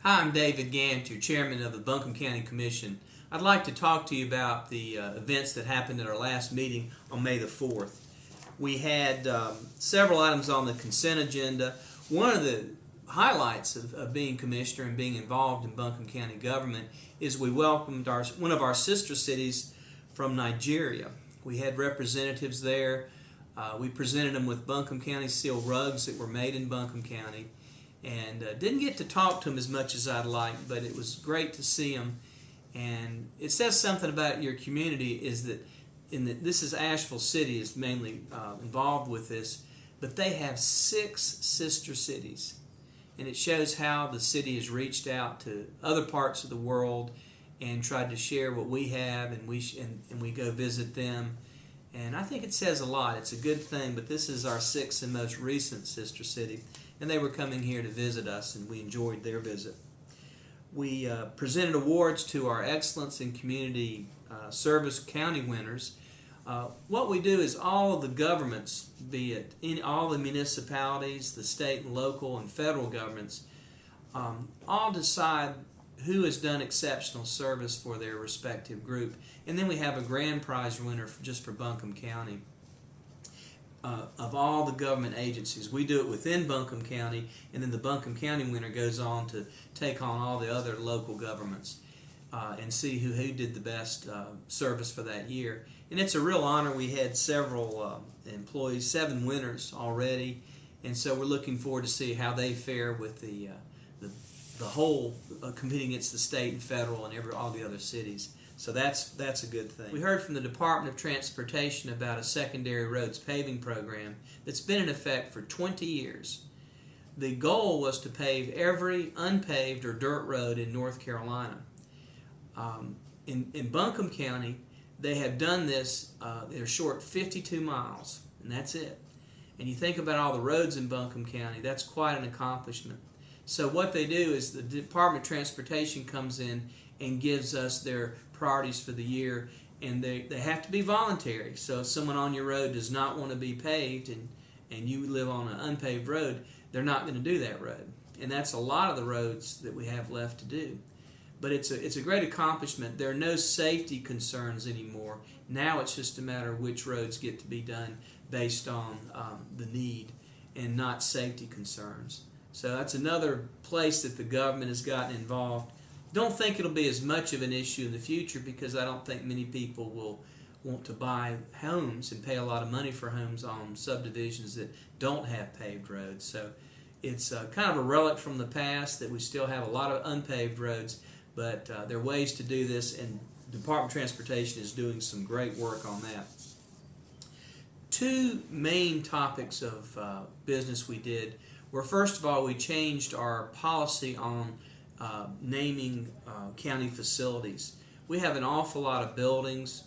Hi, I'm David Gant, your chairman of the Buncombe County Commission. I'd like to talk to you about the events that happened at our last meeting on May the 4th. We had several items on the consent agenda. One of the highlights of being commissioner and being involved in Buncombe County government is we welcomed one of our sister cities from Nigeria. We had representatives there. We presented them with Buncombe County seal rugs that were made in Buncombe County. And didn't get to talk to him as much as I'd like, but it was great to see him. And it says something about your community is that this is Asheville City is mainly involved with this, but they have 6 sister cities. And it shows how the city has reached out to other parts of the world and tried to share what we have, and we go visit them. And I think it says a lot. It's a good thing, but this is our 6th and most recent sister city. And they were coming here to visit us, and we enjoyed their visit. We presented awards to our Excellence in Community Service County winners. What we do is all of the governments, be it all the municipalities, the state and local and federal governments, all decide who has done exceptional service for their respective group. And then we have a grand prize winner just for Buncombe County. Of all the government agencies. We do it within Buncombe County, and then the Buncombe County winner goes on to take on all the other local governments and see who did the best service for that year. And it's a real honor. We had several employees, 7 winners already, and so we're looking forward to see how they fare with the whole competing against the state and federal and all the other cities. So that's a good thing. We heard from the Department of Transportation about a secondary roads paving program that's been in effect for 20 years. The goal was to pave every unpaved or dirt road in North Carolina. In Buncombe County, they have done this. They're short 52 miles, and that's it. And you think about all the roads in Buncombe County, that's quite an accomplishment. So what they do is the Department of Transportation comes in and gives us their priorities for the year, and they have to be voluntary. So if someone on your road does not want to be paved and you live on an unpaved road, they're not going to do that road. And that's a lot of the roads that we have left to do. But it's a great accomplishment. There are no safety concerns anymore. Now it's just a matter of which roads get to be done based on the need and not safety concerns. So that's another place that the government has gotten involved. Don't think it'll be as much of an issue in the future, because I don't think many people will want to buy homes and pay a lot of money for homes on subdivisions that don't have paved roads. So it's kind of a relic from the past that we still have a lot of unpaved roads, but there are ways to do this, and the Department of Transportation is doing some great work on that. 2 main topics of business we did were, first of all, we changed our policy on naming county facilities. We have an awful lot of buildings,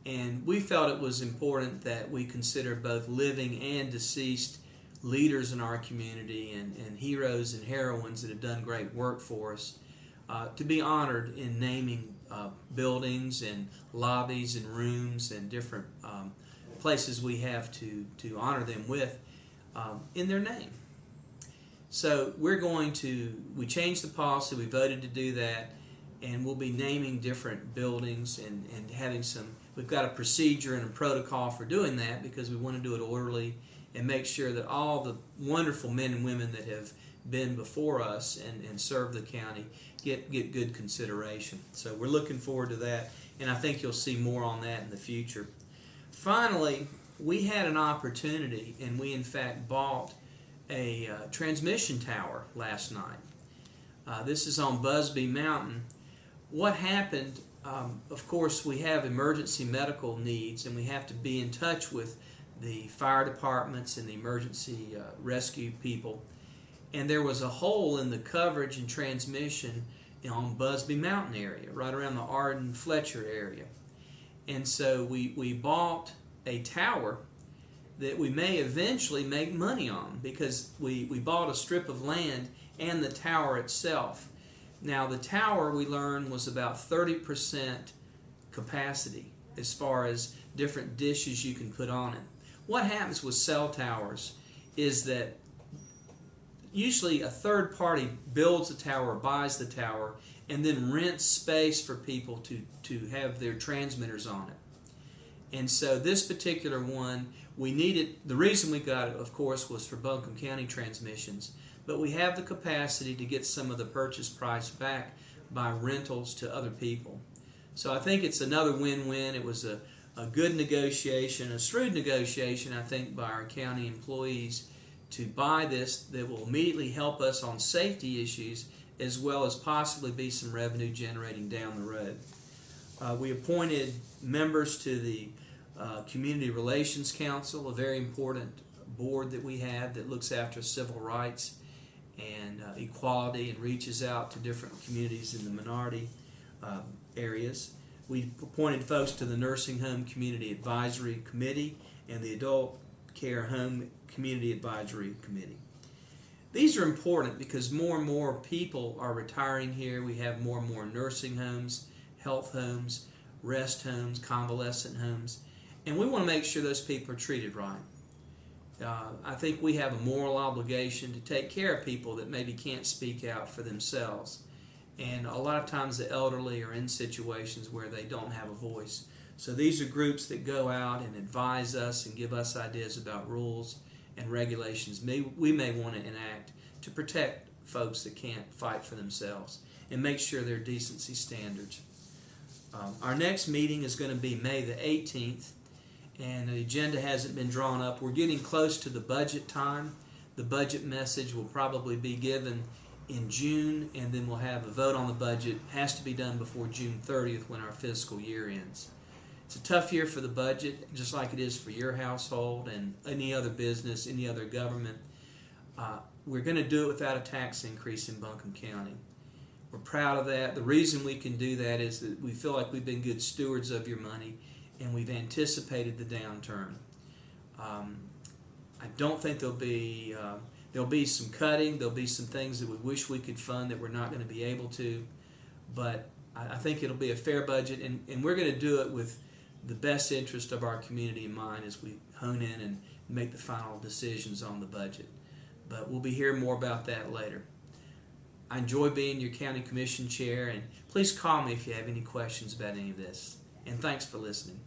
and we felt it was important that we consider both living and deceased leaders in our community and heroes and heroines that have done great work for us to be honored in naming buildings and lobbies and rooms and different places we have to honor them with in their name. So we changed the policy, we voted to do that, and we'll be naming different buildings and having we've got a procedure and a protocol for doing that, because we want to do it orderly and make sure that all the wonderful men and women that have been before us and served the county get good consideration. So we're looking forward to that, and I think you'll see more on that in the future. Finally, we had an opportunity, and we in fact bought a transmission tower last night. This is on Busby Mountain. What happened, of course, we have emergency medical needs, and we have to be in touch with the fire departments and the emergency rescue people. And there was a hole in the coverage and transmission on Busby Mountain area, right around the Arden-Fletcher area. And so we bought a tower that we may eventually make money on, because we bought a strip of land and the tower itself. Now the tower, we learned, was about 30% capacity as far as different dishes you can put on it. What happens with cell towers is that usually a third party builds the tower, buys the tower, and then rents space for people to have their transmitters on it. And so this particular one, we needed, the reason we got it, of course, was for Buncombe County transmissions, but we have the capacity to get some of the purchase price back by rentals to other people. So I think it's another win-win. It was a good negotiation, a shrewd negotiation, I think, by our county employees to buy this that will immediately help us on safety issues as well as possibly be some revenue generating down the road. We appointed members to the Community Relations Council, a very important board that we have that looks after civil rights and equality and reaches out to different communities in the minority areas. We appointed folks to the Nursing Home Community Advisory Committee and the Adult Care Home Community Advisory Committee. These are important because more and more people are retiring here. We have more and more nursing homes, health homes, rest homes, convalescent homes, and we want to make sure those people are treated right. I think we have a moral obligation to take care of people that maybe can't speak out for themselves. And a lot of times the elderly are in situations where they don't have a voice. So these are groups that go out and advise us and give us ideas about rules and regulations we may want to enact to protect folks that can't fight for themselves and make sure there are decency standards. Our next meeting is going to be May the 18th, and the agenda hasn't been drawn up. We're getting close to the budget time. The budget message will probably be given in June, and then we'll have a vote on the budget. It has to be done before June 30th when our fiscal year ends. It's a tough year for the budget, just like it is for your household and any other business, any other government. We're going to do it without a tax increase in Buncombe County. We're proud of that. The reason we can do that is that we feel like we've been good stewards of your money and we've anticipated the downturn. I don't think there'll be some cutting. There'll be some things that we wish we could fund that we're not going to be able to. But I think it'll be a fair budget, and we're going to do it with the best interest of our community in mind as we hone in and make the final decisions on the budget. But we'll be hearing more about that later. I enjoy being your county commission chair, and please call me if you have any questions about any of this. And thanks for listening.